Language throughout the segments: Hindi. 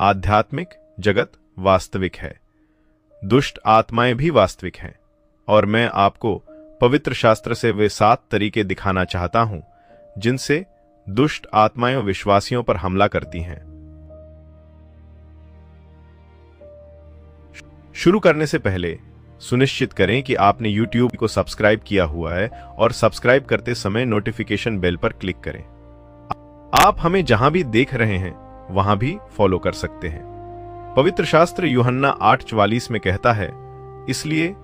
आध्यात्मिक जगत वास्तविक है, दुष्ट आत्माएं भी वास्तविक हैं, और मैं आपको पवित्र शास्त्र से वे 7 तरीके दिखाना चाहता हूं जिनसे दुष्ट आत्माएं विश्वासियों पर हमला करती हैं। शुरू करने से पहले सुनिश्चित करें कि आपने YouTube को सब्सक्राइब किया हुआ है और सब्सक्राइब करते समय नोटिफिकेशन बेल पर क्लिक करें। आप हमें जहां भी देख रहे हैं वहां भी फॉलो कर सकते हैं। पवित्र शास्त्र यूहन्ना 8:44 में कहता है, इसलिए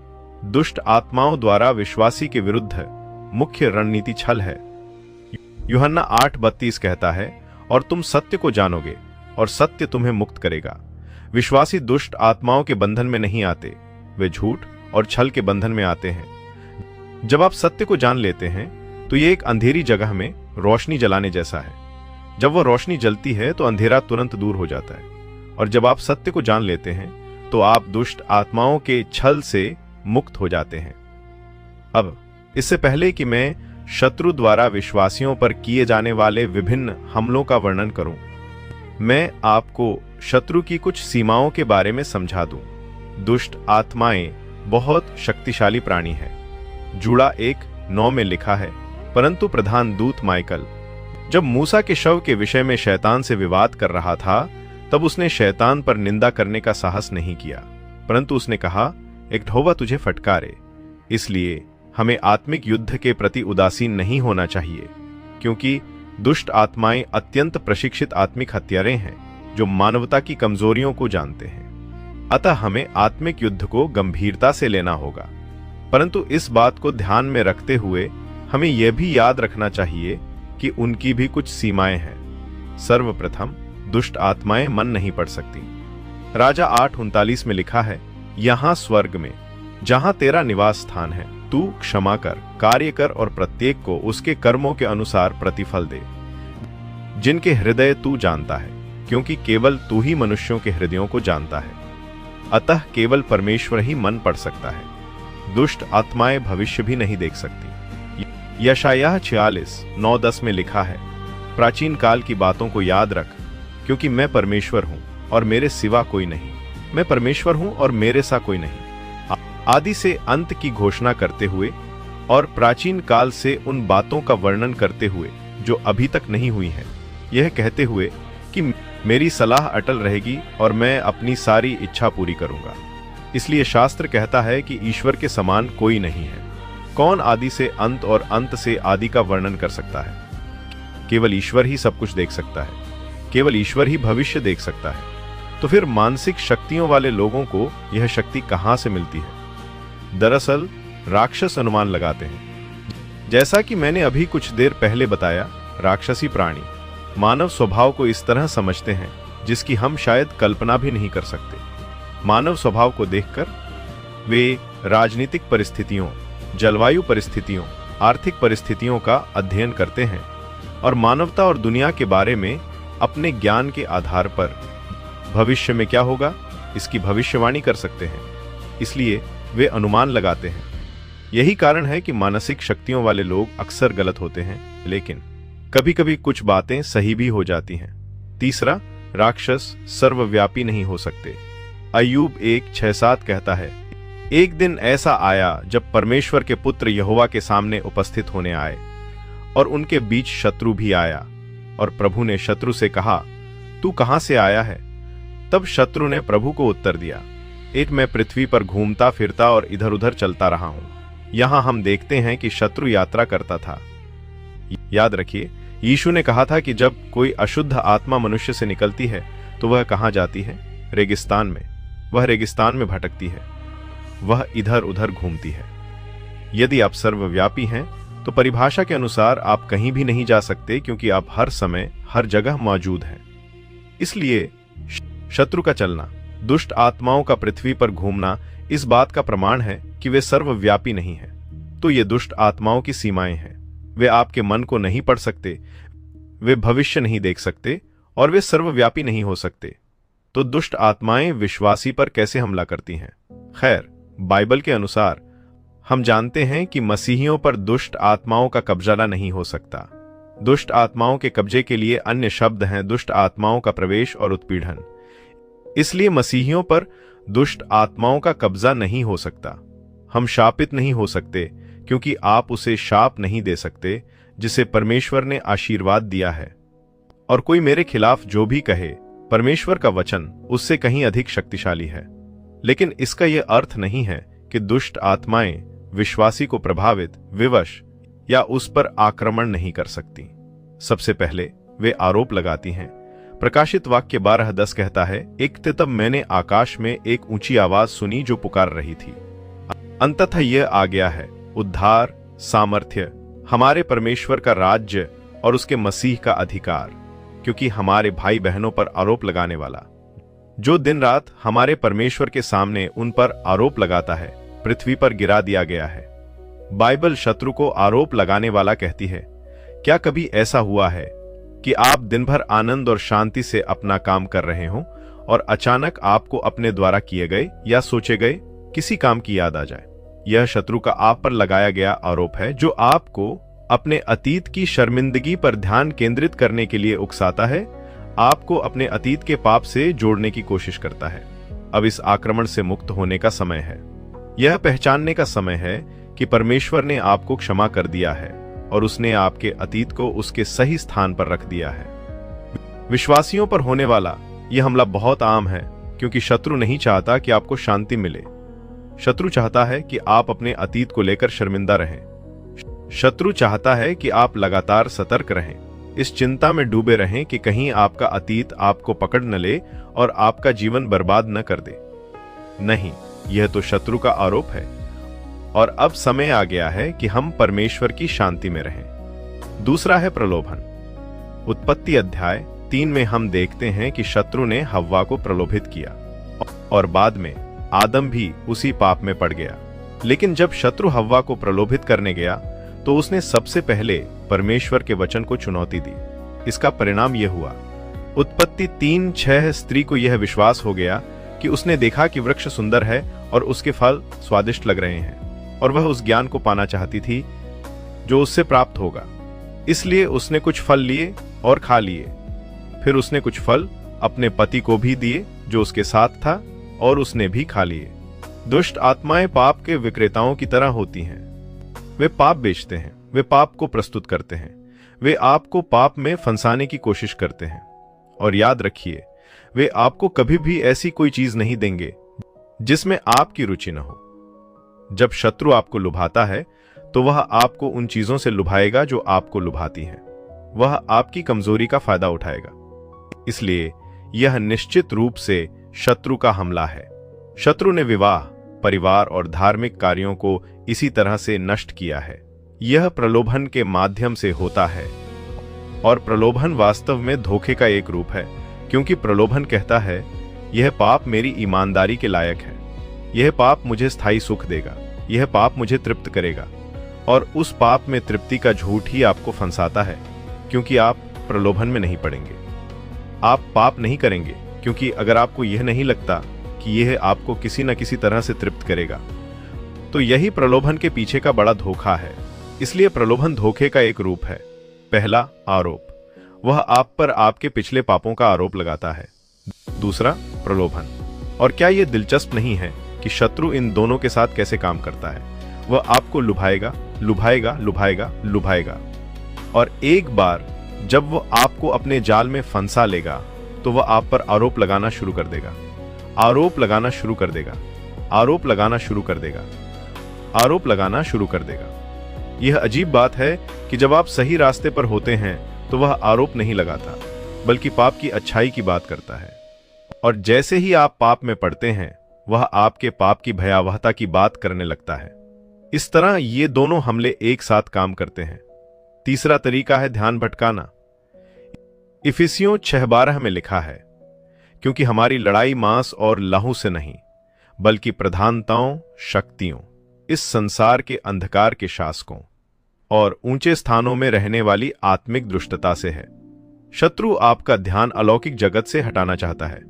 दुष्ट आत्माओं द्वारा विश्वासी के विरुद्ध मुख्य रणनीति छल है। यूहन्ना 8:32 कहता है, और तुम सत्य को जानोगे और सत्य तुम्हें मुक्त करेगा। विश्वासी दुष्ट आत्माओं के बंधन में नहीं आते, वे झूठ और छल के बंधन में आते हैं। जब आप सत्य को जान लेते हैं तो ये एक अंधेरी जगह में रोशनी जलाने जैसा है। जब वह रोशनी जलती है तो अंधेरा तुरंत दूर हो जाता है, और जब आप सत्य को जान लेते हैं तो आप दुष्ट आत्माओं के छल से मुक्त हो जाते हैं। अब इससे पहले कि मैं शत्रु द्वारा विश्वासियों पर किए जाने वाले विभिन्न हमलों का वर्णन करूं, मैं आपको शत्रु की कुछ सीमाओं के बारे में समझा दूं। दुष्ट आत्माएं बहुत शक्तिशाली प्राणी हैं। जूड़ा 1:9 में लिखा है, परंतु प्रधान दूत माइकल जब मूसा के शव के विषय में शैतान से विवाद कर रहा था, तब उसने शैतान पर निंदा करने का साहस नहीं किया, परंतु उसने कहा, एक ढोबा तुझे फटकारे। इसलिए हमें आत्मिक युद्ध के प्रति उदासीन नहीं होना चाहिए, क्योंकि दुष्ट आत्माएं अत्यंत प्रशिक्षित आत्मिक हत्यारे हैं जो मानवता की कमजोरियों को जानते हैं। अतः हमें आत्मिक युद्ध को गंभीरता से लेना होगा, परंतु इस बात को ध्यान में रखते हुए हमें यह भी याद रखना चाहिए कि उनकी भी कुछ सीमाएं हैं। सर्वप्रथम, दुष्ट आत्माएं मन नहीं पढ़ सकती। राजा 8:39 में लिखा है, यहां स्वर्ग में जहां तेरा निवास स्थान है, तू क्षमा कर, कार्य कर और प्रत्येक को उसके कर्मों के अनुसार प्रतिफल दे, जिनके हृदय तू जानता है, क्योंकि केवल तू ही मनुष्यों के हृदयों को जानता है। अतः केवल परमेश्वर ही मन पढ़ सकता है। दुष्ट आत्माएं भविष्य भी नहीं देख सकती। यशायाह 46:9-10 में लिखा है, प्राचीन काल की बातों को याद रख, क्योंकि मैं परमेश्वर हूं और मेरे सिवा कोई नहीं। मैं परमेश्वर हूं और मेरे सा कोई नहीं। आदि से अंत की घोषणा करते हुए और प्राचीन काल से उन बातों का वर्णन करते हुए जो अभी तक नहीं हुई हैं, यह कहते हुए कि मेरी सलाह अटल रहेगी और मैं अपनी सारी इच्छा पूरी करूंगा। इसलिए शास्त्र कहता है कि ईश्वर के समान कोई नहीं है। कौन आदि से अंत और अंत से आदि का वर्णन कर सकता है? केवल ईश्वर ही सब कुछ देख सकता है, केवल ईश्वर ही भविष्य देख सकता है। तो फिर मानसिक शक्तियों वाले लोगों को यह शक्ति कहां से मिलती है? दरअसल राक्षस अनुमान लगाते हैं। जैसा कि मैंने अभी कुछ देर पहले बताया, राक्षसी प्राणी मानव स्वभाव को इस तरह समझते हैं जिसकी हम शायद कल्पना भी नहीं कर सकते। मानव स्वभाव को देखकर वे राजनीतिक परिस्थितियों, जलवायु परिस्थितियों, आर्थिक परिस्थितियों का अध्ययन करते हैं और मानवता और दुनिया के बारे में अपने ज्ञान के आधार पर भविष्य में क्या होगा इसकी भविष्यवाणी कर सकते हैं। इसलिए वे अनुमान लगाते हैं। यही कारण है कि मानसिक शक्तियों वाले लोग अक्सर गलत होते हैं, लेकिन कभी कभी कुछ बातें सही भी हो जाती हैं। तीसरा, राक्षस सर्वव्यापी नहीं हो सकते। अय्यूब 1:6-7 कहता है, एक दिन ऐसा आया जब परमेश्वर के पुत्र यहोवा के सामने उपस्थित होने आए और उनके बीच शत्रु भी आया, और प्रभु ने शत्रु से कहा, तू कहां से आया है? तब शत्रु ने प्रभु को उत्तर दिया, मैं पृथ्वी पर घूमता फिरता और इधर उधर चलता रहा हूं। यहां हम देखते हैं कि शत्रु यात्रा करता था। याद रखिए, यीशु ने कहा था कि जब कोई अशुद्ध आत्मा मनुष्य से निकलती है तो वह कहां जाती है? रेगिस्तान में। वह रेगिस्तान में भटकती है, वह इधर उधर घूमती है। यदि आप सर्वव्यापी हैं तो परिभाषा के अनुसार आप कहीं भी नहीं जा सकते, क्योंकि आप हर समय हर जगह मौजूद हैं। इसलिए शत्रु का चलना, दुष्ट आत्माओं का पृथ्वी पर घूमना इस बात का प्रमाण है कि वे सर्वव्यापी नहीं हैं। तो ये दुष्ट आत्माओं की सीमाएं हैं। वे आपके मन को नहीं पढ़ सकते, वे भविष्य नहीं देख सकते और वे सर्वव्यापी नहीं हो सकते। तो दुष्ट आत्माएं विश्वासी पर कैसे हमला करती हैं? खैर, बाइबल के अनुसार हम जानते हैं कि मसीहियों पर दुष्ट आत्माओं का कब्जा नहीं हो सकता। दुष्ट आत्माओं के कब्जे के लिए अन्य शब्द हैं दुष्ट आत्माओं का प्रवेश और उत्पीड़न। इसलिए मसीहियों पर दुष्ट आत्माओं का कब्जा नहीं हो सकता। हम शापित नहीं हो सकते क्योंकि आप उसे शाप नहीं दे सकते जिसे परमेश्वर ने आशीर्वाद दिया है। और कोई मेरे खिलाफ जो भी कहे, परमेश्वर का वचन उससे कहीं अधिक शक्तिशाली है। लेकिन इसका यह अर्थ नहीं है कि दुष्ट आत्माएं विश्वासी को प्रभावित, विवश या उस पर आक्रमण नहीं कर सकती। सबसे पहले वे आरोप लगाती हैं। प्रकाशित वाक्य 12:10 कहता है, एक तब मैंने आकाश में एक ऊंची आवाज सुनी जो पुकार रही थी, अंततः यह आ गया है, उद्धार, सामर्थ्य, हमारे परमेश्वर का राज्य और उसके मसीह का अधिकार, क्योंकि हमारे भाई बहनों पर आरोप लगाने वाला, जो दिन रात हमारे परमेश्वर के सामने उन पर आरोप लगाता है, पृथ्वी पर गिरा दिया गया है। बाइबल शत्रु को आरोप लगाने वाला कहती है। क्या कभी ऐसा हुआ है कि आप दिन भर आनंद और शांति से अपना काम कर रहे हों और अचानक आपको अपने द्वारा किए गए या सोचे गए किसी काम की याद आ जाए? यह शत्रु का आप पर लगाया गया आरोप है, जो आपको अपने अतीत की शर्मिंदगी पर ध्यान केंद्रित करने के लिए उकसाता है, आपको अपने अतीत के पाप से जोड़ने की कोशिश करता है। अब इस आक्रमण से मुक्त होने का समय है। यह पहचानने का समय है कि परमेश्वर ने आपको क्षमा कर दिया है और उसने आपके अतीत को उसके सही स्थान पर रख दिया है। विश्वासियों पर होने वाला यह हमला बहुत आम है, क्योंकि शत्रु नहीं चाहता कि आपको शांति मिले। शत्रु चाहता है कि आप अपने अतीत को लेकर शर्मिंदा रहें। शत्रु चाहता है कि आप लगातार सतर्क रहें, इस चिंता में डूबे रहें कि कहीं आपका अतीत आपको पकड़ न ले और आपका जीवन बर्बाद न कर दे। नहीं, यह तो शत्रु का आरोप है। और अब समय आ गया है कि हम परमेश्वर की शांति में रहें। दूसरा है प्रलोभन। उत्पत्ति अध्याय 3 में हम देखते हैं कि शत्रु ने हव्वा को प्रलोभित किया और बाद में आदम भी उसी पाप में पड़ गया। लेकिन जब शत्रु हव्वा को प्रलोभित करने गया तो उसने सबसे पहले परमेश्वर के वचन को चुनौती दी। इसका परिणाम यह हुआ, उत्पत्ति 3:6 स्त्री को यह विश्वास हो गया कि उसने देखा कि वृक्ष सुंदर है और उसके फल स्वादिष्ट लग रहे हैं, और वह उस ज्ञान को पाना चाहती थी जो उससे प्राप्त होगा। इसलिए उसने कुछ फल लिए और खा लिए। फिर उसने कुछ फल अपने पति को भी दिए जो उसके साथ था, और उसने भी खा लिए। दुष्ट आत्माएं पाप के विक्रेताओं की तरह होती हैं। वे पाप बेचते हैं, वे पाप को प्रस्तुत करते हैं, वे आपको पाप में फंसाने की कोशिश करते हैं। और याद रखिए, वे आपको कभी भी ऐसी कोई चीज नहीं देंगे जिसमें आपकी रुचि न हो। जब शत्रु आपको लुभाता है तो वह आपको उन चीजों से लुभाएगा जो आपको लुभाती हैं। वह आपकी कमजोरी का फायदा उठाएगा। इसलिए यह निश्चित रूप से शत्रु का हमला है। शत्रु ने विवाह, परिवार और धार्मिक कार्यों को इसी तरह से नष्ट किया है। यह प्रलोभन के माध्यम से होता है, और प्रलोभन वास्तव में धोखे का एक रूप है, क्योंकि प्रलोभन कहता है, यह पाप मेरी ईमानदारी के लायक है, यह पाप मुझे स्थायी सुख देगा, यह पाप मुझे तृप्त करेगा। और उस पाप में तृप्ति का झूठ ही आपको फंसाता है, क्योंकि आप प्रलोभन में नहीं पड़ेंगे। आप पाप नहीं करेंगे, क्योंकि अगर आपको यह नहीं लगता कि यह आपको किसी न किसी तरह से तृप्त करेगा, तो यही प्रलोभन के पीछे का बड़ा धोखा है। इसलिए प्रलोभन धोखे का एक रूप है। पहला, आरोप। वह आप पर आपके पिछले पापों का आरोप लगाता है। दूसरा, प्रलोभन। और क्या यह दिलचस्प नहीं है कि शत्रु इन दोनों के साथ कैसे काम करता है? वह आपको लुभाएगा, लुभाएगा, लुभाएगा, लुभाएगा, और एक बार जब वह आपको अपने जाल में फंसा लेगा तो वह आप पर आरोप लगाना शुरू कर देगा, आरोप लगाना शुरू कर देगा, आरोप लगाना शुरू कर देगा, आरोप लगाना शुरू कर देगा। यह अजीब बात है कि जब आप सही रास्ते पर होते हैं तो वह आरोप नहीं लगाता, बल्कि पाप की अच्छाई की बात करता है। और जैसे ही आप पाप में पड़ते हैं, वह आपके पाप की भयावहता की बात करने लगता है। इस तरह ये दोनों हमले एक साथ काम करते हैं। तीसरा तरीका है ध्यान भटकाना। इफिसियों 6:12 में लिखा है, क्योंकि हमारी लड़ाई मांस और लहू से नहीं, बल्कि प्रधानताओं, शक्तियों, इस संसार के अंधकार के शासकों और ऊंचे स्थानों में रहने वाली आत्मिक दुष्टता से है। शत्रु आपका ध्यान अलौकिक जगत से हटाना चाहता है।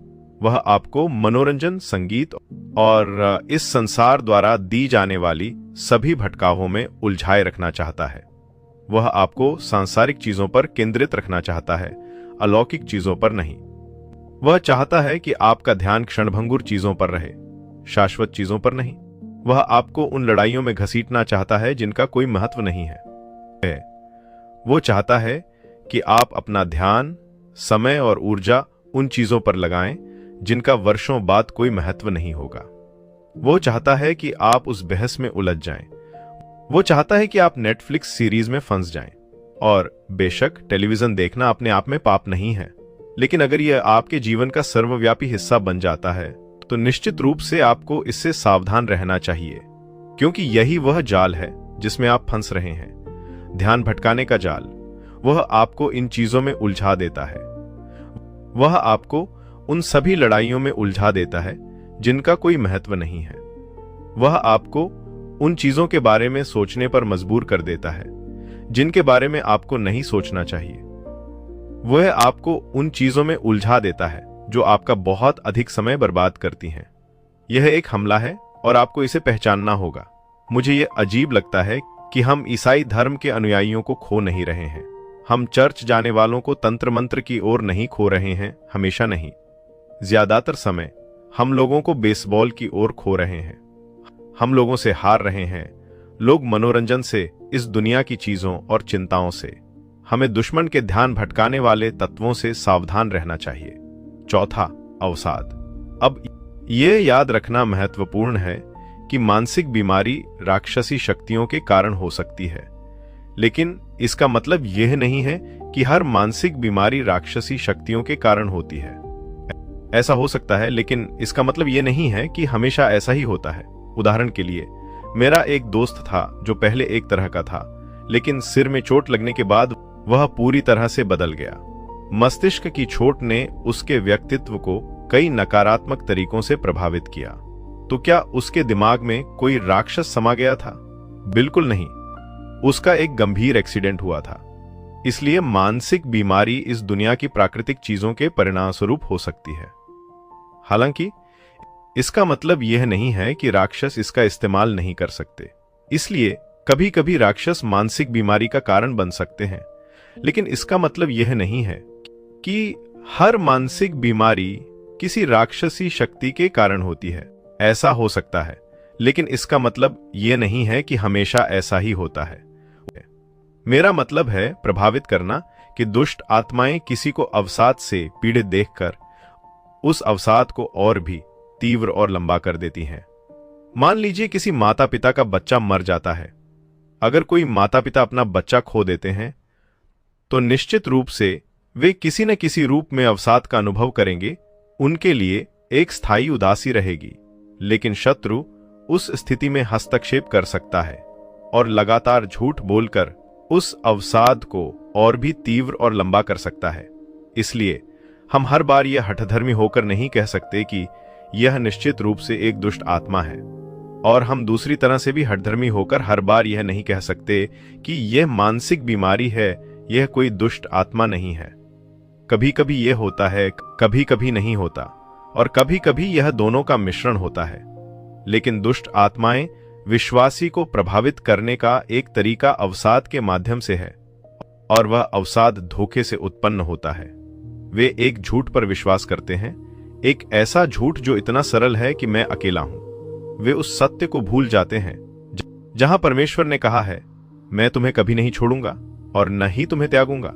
वह आपको मनोरंजन, संगीत और इस संसार द्वारा दी जाने वाली सभी भटकावों में उलझाए रखना चाहता है। वह आपको सांसारिक चीजों पर केंद्रित रखना चाहता है, अलौकिक चीजों पर नहीं। वह चाहता है कि आपका ध्यान क्षणभंगुर चीजों पर रहे, शाश्वत चीजों पर नहीं। वह आपको उन लड़ाइयों में घसीटना चाहता है जिनका कोई महत्व नहीं है। वो चाहता है कि आप अपना ध्यान, समय और ऊर्जा उन चीजों पर लगाएं जिनका वर्षों बाद कोई महत्व नहीं होगा। वो चाहता है कि आप उस बहस में उलझ जाएं। वो चाहता है कि आप नेटफ्लिक्स सीरीज में फंस जाएं। और बेशक टेलीविजन देखना अपने आप में पाप नहीं है, लेकिन अगर यह आपके जीवन का सर्वव्यापी हिस्सा बन जाता है तो निश्चित रूप से आपको इससे सावधान रहना चाहिए, क्योंकि यही वह जाल है जिसमें आप फंस रहे हैं। ध्यान भटकाने का जाल। वह आपको इन चीजों में उलझा देता है। वह आपको उन सभी लड़ाइयों में उलझा देता है जिनका कोई महत्व नहीं है। वह आपको उन चीजों के बारे में सोचने पर मजबूर कर देता है जिनके बारे में आपको नहीं सोचना चाहिए। वह आपको उन चीजों में उलझा देता है जो आपका बहुत अधिक समय बर्बाद करती हैं। यह एक हमला है और आपको इसे पहचानना होगा। मुझे यह अजीब लगता है कि हम ईसाई धर्म के अनुयायियों को खो नहीं रहे हैं। हम चर्च जाने वालों को तंत्र मंत्र की ओर नहीं खो रहे हैं, हमेशा नहीं। ज्यादातर समय हम लोगों को बेसबॉल की ओर खो रहे हैं। हम लोगों से हार रहे हैं। लोग मनोरंजन से, इस दुनिया की चीजों और चिंताओं से। हमें दुश्मन के ध्यान भटकाने वाले तत्वों से सावधान रहना चाहिए। चौथा, अवसाद। अब यह याद रखना महत्वपूर्ण है कि मानसिक बीमारी राक्षसी शक्तियों के कारण हो सकती है, लेकिन इसका मतलब यह नहीं है कि हर मानसिक बीमारी राक्षसी शक्तियों के कारण होती है। ऐसा हो सकता है, लेकिन इसका मतलब यह नहीं है कि हमेशा ऐसा ही होता है। उदाहरण के लिए, मेरा एक दोस्त था जो पहले एक तरह का था, लेकिन सिर में चोट लगने के बाद वह पूरी तरह से बदल गया। मस्तिष्क की चोट ने उसके व्यक्तित्व को कई नकारात्मक तरीकों से प्रभावित किया। तो क्या उसके दिमाग में कोई राक्षस समा गया था? बिल्कुल नहीं। उसका एक गंभीर एक्सीडेंट हुआ था। इसलिए मानसिक बीमारी इस दुनिया की प्राकृतिक चीजों के परिणामस्वरूप हो सकती है। हालांकि इसका मतलब यह नहीं है कि राक्षस इसका इस्तेमाल नहीं कर सकते। इसलिए कभी कभी राक्षस मानसिक बीमारी का कारण बन सकते हैं, लेकिन इसका मतलब यह नहीं है कि हर मानसिक बीमारी किसी राक्षसी शक्ति के कारण होती है। ऐसा हो सकता है, लेकिन इसका मतलब यह नहीं है कि हमेशा ऐसा ही होता है। मेरा मतलब है प्रभावित करना कि दुष्ट आत्माएं किसी को अवसाद से पीड़ित देखकर उस अवसाद को और भी तीव्र और लंबा कर देती हैं। मान लीजिए किसी माता पिता का बच्चा मर जाता है। अगर कोई माता पिता अपना बच्चा खो देते हैं तो निश्चित रूप से वे किसी न किसी रूप में अवसाद का अनुभव करेंगे। उनके लिए एक स्थायी उदासी रहेगी, लेकिन शत्रु उस स्थिति में हस्तक्षेप कर सकता है और लगातार झूठ बोलकर उस अवसाद को और भी तीव्र और लंबा कर सकता है। इसलिए हम हर बार यह हठधर्मी होकर नहीं कह सकते कि यह निश्चित रूप से एक दुष्ट आत्मा है, और हम दूसरी तरह से भी हठधर्मी होकर हर बार यह नहीं कह सकते कि यह मानसिक बीमारी है, यह कोई दुष्ट आत्मा नहीं है। कभी कभी यह होता है, कभी कभी नहीं होता, और कभी कभी यह दोनों का मिश्रण होता है। लेकिन दुष्ट आत्माएं विश्वासी को प्रभावित करने का एक तरीका अवसाद के माध्यम से है, और वह अवसाद धोखे से उत्पन्न होता है। वे एक झूठ पर विश्वास करते हैं, एक ऐसा झूठ जो इतना सरल है कि मैं अकेला हूं। वे उस सत्य को भूल जाते हैं जहां परमेश्वर ने कहा है, मैं तुम्हें कभी नहीं छोड़ूंगा और न ही तुम्हें त्यागूंगा,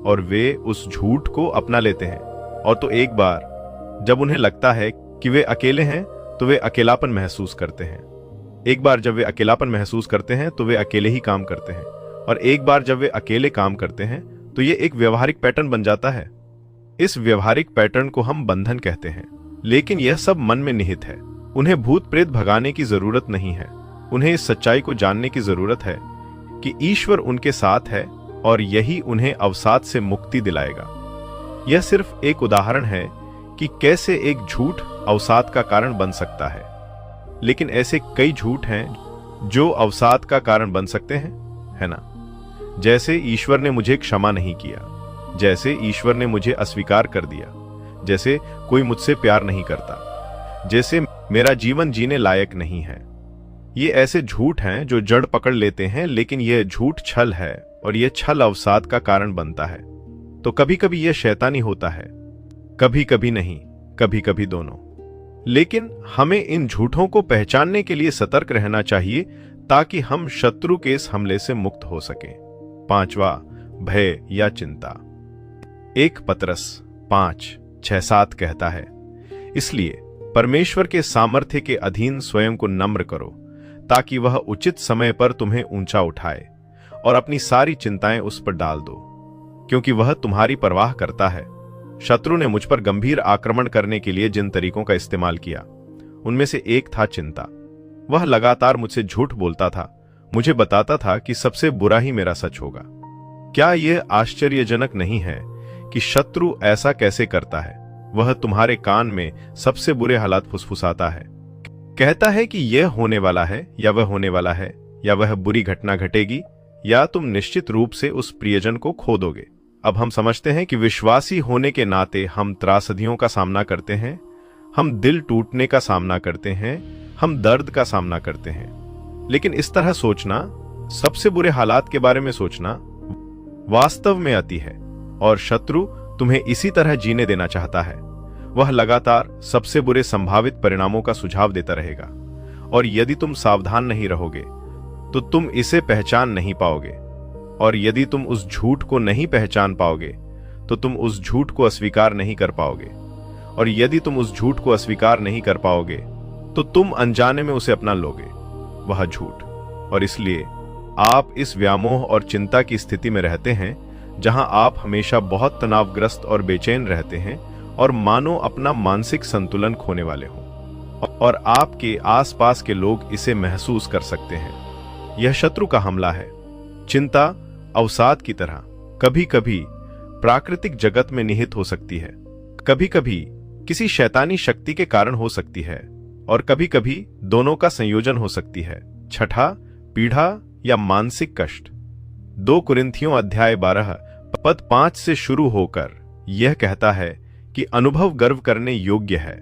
और वे उस झूठ को अपना लेते हैं। और तो एक बार जब उन्हें लगता है कि वे अकेले हैं तो वे अकेलापन महसूस करते हैं। एक बार जब वे अकेलापन महसूस करते हैं तो वे अकेले ही काम करते हैं, और एक बार जब वे अकेले काम करते हैं तो ये एक व्यवहारिक पैटर्न बन जाता है। इस व्यवहारिक पैटर्न को हम बंधन कहते हैं, लेकिन यह सब मन में निहित है। उन्हें भूत प्रेत भगाने की जरूरत नहीं है। उन्हें इस सच्चाई को जानने की जरूरत है कि ईश्वर उनके साथ है और यही उन्हें अवसाद से मुक्ति दिलाएगा। यह सिर्फ एक उदाहरण है कि कैसे एक झूठ अवसाद का कारण बन सकता है, लेकिन ऐसे कई झूठ हैं जो अवसाद का कारण बन सकते हैं, है ना? जैसे ईश्वर ने मुझे क्षमा नहीं किया, जैसे ईश्वर ने मुझे अस्वीकार कर दिया, जैसे कोई मुझसे प्यार नहीं करता, जैसे मेरा जीवन जीने लायक नहीं है। ये ऐसे झूठ हैं जो जड़ पकड़ लेते हैं, लेकिन यह झूठ छल है और यह छल अवसाद का कारण बनता है। तो कभी कभी यह शैतानी होता है। कभी कभी नहीं, कभी कभी दोनों। लेकिन हमें इन झूठों को पहचानने के लिए सतर्क रहना चाहिए ताकि हम शत्रु के इस हमले से मुक्त हो सकें। 5वां, भय या चिंता। 1 पतरस 5:6-7 कहता है, इसलिए परमेश्वर के सामर्थ्य के अधीन स्वयं को नम्र करो ताकि वह उचित समय पर तुम्हें ऊंचा उठाए, और अपनी सारी चिंताएं उस पर डाल दो, क्योंकि वह तुम्हारी परवाह करता है। शत्रु ने मुझ पर गंभीर आक्रमण करने के लिए जिन तरीकों का इस्तेमाल किया, उनमें से एक था चिंता। वह लगातार मुझसे झूठ बोलता था, मुझे बताता था कि सबसे बुरा ही मेरा सच होगा। क्या यह आश्चर्यजनक नहीं है कि शत्रु ऐसा कैसे करता है? वह तुम्हारे कान में सबसे बुरे हालात फुसफुसाता है, कहता है कि यह होने वाला है या वह होने वाला है, या वह बुरी घटना घटेगी, या तुम निश्चित रूप से उस प्रियजन को खो दोगे। अब हम समझते हैं कि विश्वासी होने के नाते हम त्रासदियों का सामना करते हैं, हम दिल टूटने का सामना करते हैं, हम दर्द का सामना करते हैं। लेकिन इस तरह सोचना, सबसे बुरे हालात के बारे में सोचना, वास्तव में अति है, और शत्रु तुम्हें इसी तरह जीने देना चाहता है। वह लगातार सबसे बुरे संभावित परिणामों का सुझाव देता रहेगा, और यदि तुम सावधान नहीं रहोगे तो तुम इसे पहचान नहीं पाओगे, और यदि तुम उस झूठ को नहीं पहचान पाओगे तो तुम उस झूठ को अस्वीकार नहीं कर पाओगे, और यदि तुम उस झूठ को अस्वीकार नहीं कर पाओगे तो तुम अनजाने में उसे अपना लोगे, वह झूठ। और इसलिए आप इस व्यामोह और चिंता की स्थिति में रहते हैं जहां आप हमेशा बहुत तनावग्रस्त और बेचैन रहते हैं, और मानो अपना मानसिक संतुलन खोने वाले हों, और आपके आसपास के लोग इसे महसूस कर सकते हैं। यह शत्रु का हमला है। चिंता अवसाद की तरह कभी कभी प्राकृतिक जगत में निहित हो सकती है, कभी कभी किसी शैतानी शक्ति के कारण हो सकती है, और कभी कभी दोनों का संयोजन हो सकती है। 6, पीड़ा या मानसिक कष्ट। 2 कुरिन्थियों अध्याय 12 पद 5 से शुरू होकर यह कहता है कि अनुभव गर्व करने योग्य है,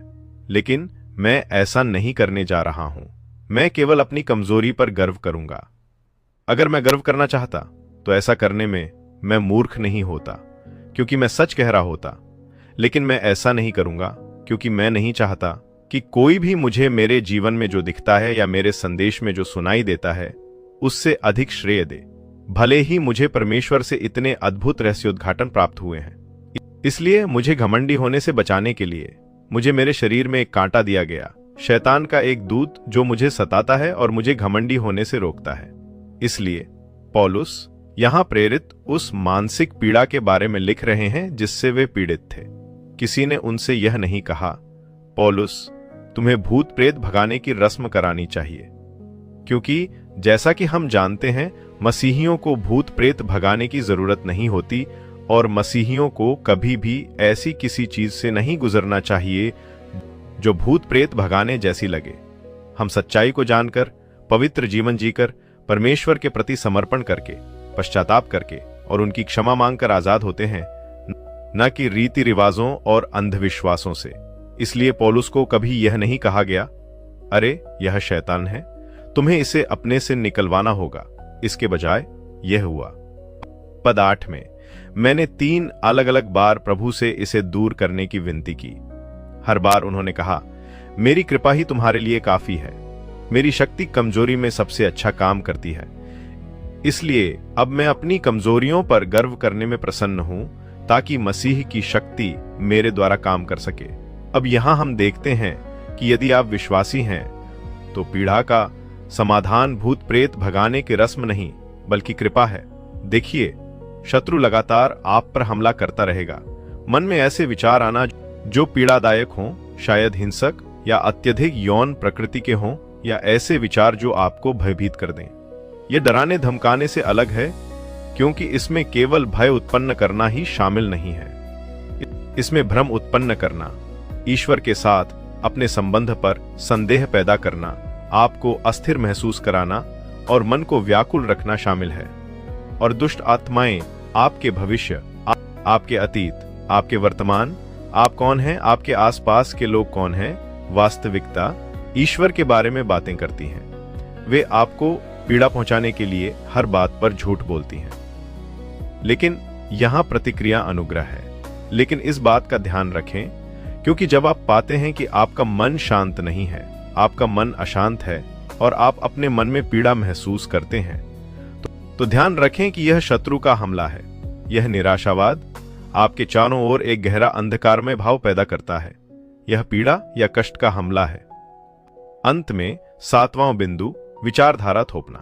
लेकिन मैं ऐसा नहीं करने जा रहा हूं। मैं केवल अपनी कमजोरी पर गर्व करूंगा। अगर मैं गर्व करना चाहता तो ऐसा करने में मैं मूर्ख नहीं होता, क्योंकि मैं सच कह रहा होता। लेकिन मैं ऐसा नहीं करूंगा क्योंकि मैं नहीं चाहता कि कोई भी मुझे मेरे जीवन में जो दिखता है या मेरे संदेश में जो सुनाई देता है उससे अधिक श्रेय दे, भले ही मुझे परमेश्वर से इतने अद्भुत रहस्योद्घाटन प्राप्त हुए हैं। इसलिए मुझे घमंडी होने से बचाने के लिए मुझे मेरे शरीर में एक कांटा दिया गया, शैतान का एक दूत जो मुझे सताता है और मुझे घमंडी होने से रोकता है। इसलिए पौलुस यहां प्रेरित उस मानसिक पीड़ा के बारे में लिख रहे हैं जिससे वे पीड़ित थे। किसी ने उनसे यह नहीं कहा, पौलुस तुम्हें भूत प्रेत भगाने की रस्म करानी चाहिए, क्योंकि जैसा कि हम जानते हैं मसीहियों को भूत प्रेत भगाने की जरूरत नहीं होती, और मसीहियों को कभी भी ऐसी किसी चीज से नहीं गुजरना चाहिए जो भूत प्रेत भगाने जैसी लगे। हम सच्चाई को जानकर, पवित्र जीवन जीकर, परमेश्वर के प्रति समर्पण करके, पश्चाताप करके और उनकी क्षमा मांगकर आजाद होते हैं, न कि रीति रिवाजों और अंधविश्वासों से। इसलिए पौलुस को कभी यह नहीं कहा गया, अरे यह शैतान है, तुम्हें इसे अपने से निकलवाना होगा। इसके बजाय यह हुआ। पद 8 में मैंने 3 अलग अलग बार प्रभु से इसे दूर करने की विनती की। हर बार उन्होंने कहा, मेरी कृपा ही तुम्हारे लिए काफी है, मेरी शक्ति कमजोरी में सबसे अच्छा काम करती है। इसलिए अब मैं अपनी कमजोरियों पर गर्व करने में प्रसन्न हूं, ताकि मसीह की शक्ति मेरे द्वारा काम कर सके। अब यहां हम देखते हैं कि यदि आप विश्वासी हैं तो पीड़ा का समाधान भूत प्रेत भगाने की रस्म नहीं बल्कि कृपा है। देखिए, शत्रु लगातार आप पर हमला करता रहेगा। मन में ऐसे विचार आना जो पीड़ादायक हों, शायद हिंसक या अत्यधिक यौन प्रकृति के हों, या ऐसे विचार जो आपको भयभीत कर दें। यह डराने धमकाने से अलग है, क्योंकि इसमें केवल भय उत्पन्न करना ही शामिल नहीं है। इसमें भ्रम उत्पन्न करना, ईश्वर के साथ अपने संबंध पर संदेह पैदा करना, आपको अस्थिर महसूस कराना और मन को व्याकुल रखना शामिल है। और दुष्ट आत्माएं आपके भविष्य, आपके अतीत, आपके वर्तमान, आप कौन हैं, आपके आसपास के लोग कौन हैं, वास्तविकता, ईश्वर के बारे में बातें करती हैं। वे आपको पीड़ा पहुंचाने के लिए हर बात पर झूठ बोलती हैं। लेकिन यहां प्रतिक्रिया अनुग्रह है। लेकिन इस बात का ध्यान रखें, क्योंकि जब आप पाते हैं कि आपका मन शांत नहीं है, आपका मन अशांत है और आप अपने मन में पीड़ा महसूस करते हैं, तो ध्यान रखें कि यह शत्रु का हमला है। यह निराशावाद आपके चारों ओर एक गहरा अंधकारमय भाव पैदा करता है। यह पीड़ा या कष्ट का हमला है। अंत में 7वां बिंदु, विचारधारा थोपना।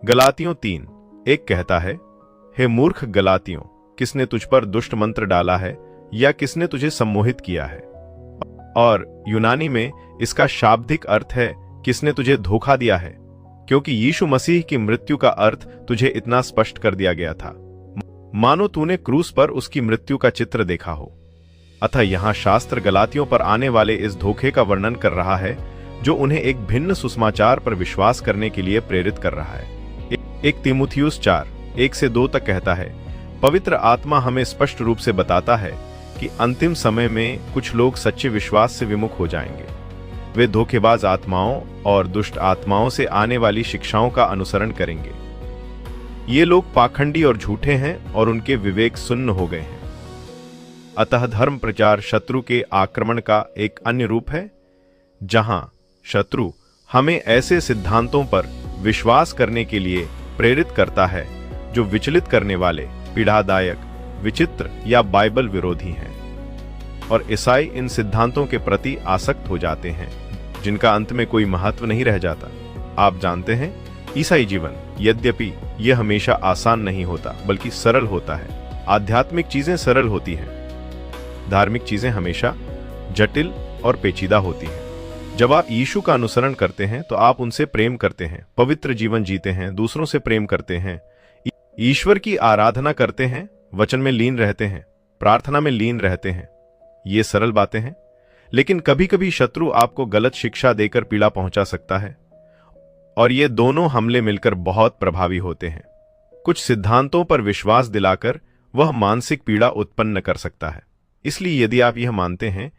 गलातियों 3:1 कहता है, हे मूर्ख गलातियों, किसने तुझ पर दुष्ट मंत्र डाला है या किसने तुझे सम्मोहित किया है? और यूनानी में इसका शाब्दिक अर्थ है, किसने तुझे धोखा दिया है, क्योंकि यीशु मसीह की मृत्यु का अर्थ तुझे इतना स्पष्ट कर दिया गया था, मानो तूने क्रूस पर उसकी मृत्यु का चित्र देखा हो। अतः यहां शास्त्र गलातियों पर आने वाले इस धोखे का वर्णन कर रहा है, जो उन्हें एक भिन्न सुसमाचार पर विश्वास करने के लिए प्रेरित कर रहा है। 1 तीमुथियुस 4:1-2 तक कहता है, पवित्र आत्मा हमें स्पष्ट रूप से बताता है कि अंतिम समय में कुछ लोग सच्चे विश्वास से विमुख हो जाएंगे। वे धोखेबाज आत्माओं और दुष्ट आत्माओं से आने वाली शिक्षाओं का अनुसरण करेंगे। ये लोग पाखंडी और झूठे हैं और उनके विवेक सुन्न हो गए हैं। अतः धर्म प्रचार शत्रु के आक्रमण का एक अन्य रूप है, जहां शत्रु हमें ऐसे सिद्धांतों पर विश्वास करने के लिए प्रेरित करता है जो विचलित करने वाले, पीड़ादायक, विचित्र या बाइबल विरोधी हैं। और ईसाई इन सिद्धांतों के प्रति आसक्त हो जाते हैं, जिनका अंत में कोई महत्व नहीं रह जाता। आप जानते हैं, ईसाई जीवन, यद्यपि यह हमेशा आसान नहीं होता, बल्कि सरल होता है। आध्यात्मिक चीजें सरल होती हैं, धार्मिक चीजें हमेशा जटिल और पेचीदा होती हैं। जब आप यीशु का अनुसरण करते हैं तो आप उनसे प्रेम करते हैं, पवित्र जीवन जीते हैं, दूसरों से प्रेम करते हैं, ईश्वर की आराधना करते हैं, वचन में लीन रहते हैं, प्रार्थना में लीन रहते हैं। ये सरल बातें हैं, लेकिन कभी कभी शत्रु आपको गलत शिक्षा देकर पीड़ा पहुंचा सकता है, और ये दोनों हमले मिलकर बहुत प्रभावी होते हैं। कुछ सिद्धांतों पर विश्वास दिलाकर वह मानसिक पीड़ा उत्पन्न कर सकता है। इसलिए यदि आप यह मानते हैं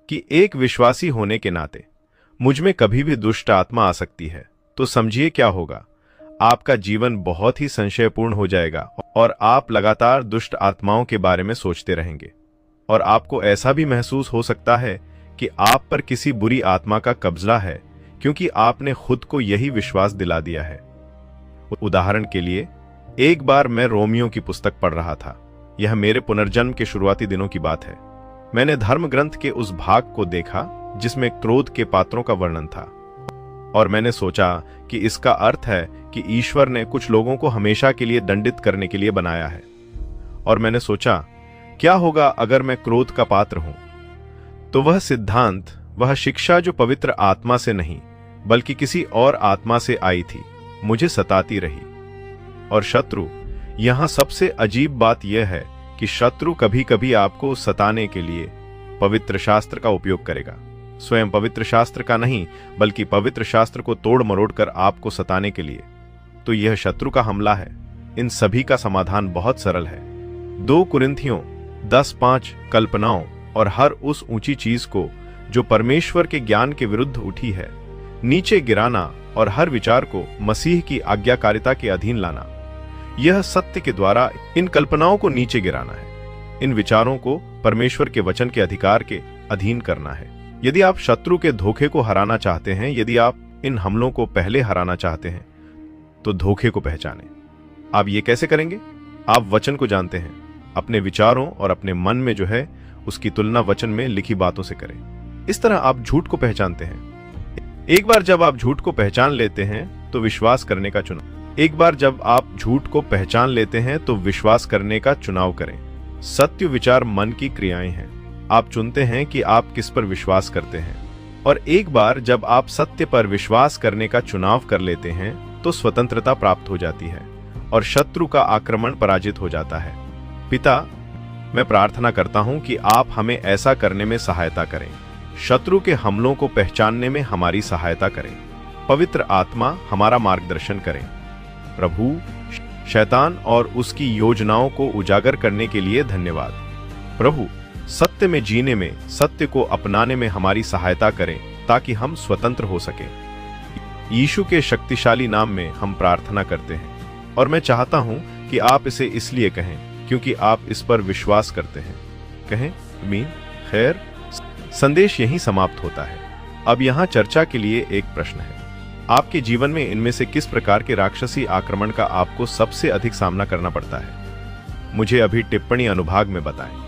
कि एक विश्वासी होने के नाते मुझ में कभी भी दुष्ट आत्मा आ सकती है, तो समझिए क्या होगा। आपका जीवन बहुत ही संशयपूर्ण हो जाएगा और आप लगातार दुष्ट आत्माओं के बारे में सोचते रहेंगे, और आपको ऐसा भी महसूस हो सकता है कि आप पर किसी बुरी आत्मा का कब्जा है, क्योंकि आपने खुद को यही विश्वास दिला दिया है। उदाहरण के लिए, एक बार मैं रोमियो की पुस्तक पढ़ रहा था। यह मेरे पुनर्जन्म के शुरुआती दिनों की बात है। मैंने धर्म ग्रंथ के उस भाग को देखा जिसमें क्रोध के पात्रों का वर्णन था, और मैंने सोचा कि इसका अर्थ है कि ईश्वर ने कुछ लोगों को हमेशा के लिए दंडित करने के लिए बनाया है। और मैंने सोचा, क्या होगा अगर मैं क्रोध का पात्र हूं? तो वह सिद्धांत, वह शिक्षा जो पवित्र आत्मा से नहीं बल्कि किसी और आत्मा से आई थी, मुझे सताती रही। और शत्रु, यहां सबसे अजीब बात यह है कि शत्रु कभी कभी आपको सताने के लिए पवित्र शास्त्र का उपयोग करेगा। स्वयं पवित्र शास्त्र का नहीं, बल्कि पवित्र शास्त्र को तोड़ मरोड़ कर आपको सताने के लिए। तो यह शत्रु का हमला है। इन सभी का समाधान बहुत सरल है। 2 कुरिन्थियों 10:5 कल्पनाओं और हर उस ऊंची चीज को जो परमेश्वर के ज्ञान के विरुद्ध उठी है नीचे गिराना, और हर विचार को मसीह की आज्ञाकारिता के अधीन लाना। यह सत्य के द्वारा इन कल्पनाओं को नीचे गिराना है, इन विचारों को परमेश्वर के वचन के अधिकार के अधीन करना है। यदि आप शत्रु के धोखे को हराना चाहते हैं, यदि आप इन हमलों को पहले हराना चाहते हैं, तो धोखे को पहचानें। आप ये कैसे करेंगे? आप वचन को जानते हैं। अपने विचारों और अपने मन में जो है उसकी तुलना वचन में लिखी बातों से करें। इस तरह आप झूठ को पहचानते हैं। एक बार जब आप झूठ को पहचान लेते हैं तो विश्वास करने का चुनाव एक बार जब आप झूठ को पहचान लेते हैं तो विश्वास करने का चुनाव करें। सत्य विचार मन की क्रियाएं हैं। आप चुनते हैं कि आप किस पर विश्वास करते हैं, और एक बार जब आप सत्य पर विश्वास करने का चुनाव कर लेते हैं तो स्वतंत्रता प्राप्त हो जाती है और शत्रु का आक्रमण पराजित हो जाता है। पिता, मैं प्रार्थना करता हूं कि आप हमें ऐसा करने में सहायता करें। शत्रु के हमलों को पहचानने में हमारी सहायता करें। पवित्र आत्मा हमारा मार्गदर्शन करें। प्रभु, शैतान और उसकी योजनाओं को उजागर करने के लिए धन्यवाद। प्रभु, सत्य में जीने में, सत्य को अपनाने में हमारी सहायता करें ताकि हम स्वतंत्र हो सकें। यीशु के शक्तिशाली नाम में हम प्रार्थना करते हैं, और मैं चाहता हूं कि आप इसे इसलिए कहें क्योंकि आप इस पर विश्वास करते हैं। कहें। मीन खैर, संदेश यहीं समाप्त होता है। अब यहाँ चर्चा के लिए एक प्रश्न है, आपके जीवन में इनमें से किस प्रकार के राक्षसी आक्रमण का आपको सबसे अधिक सामना करना पड़ता है? मुझे अभी टिप्पणी अनुभाग में बताएं।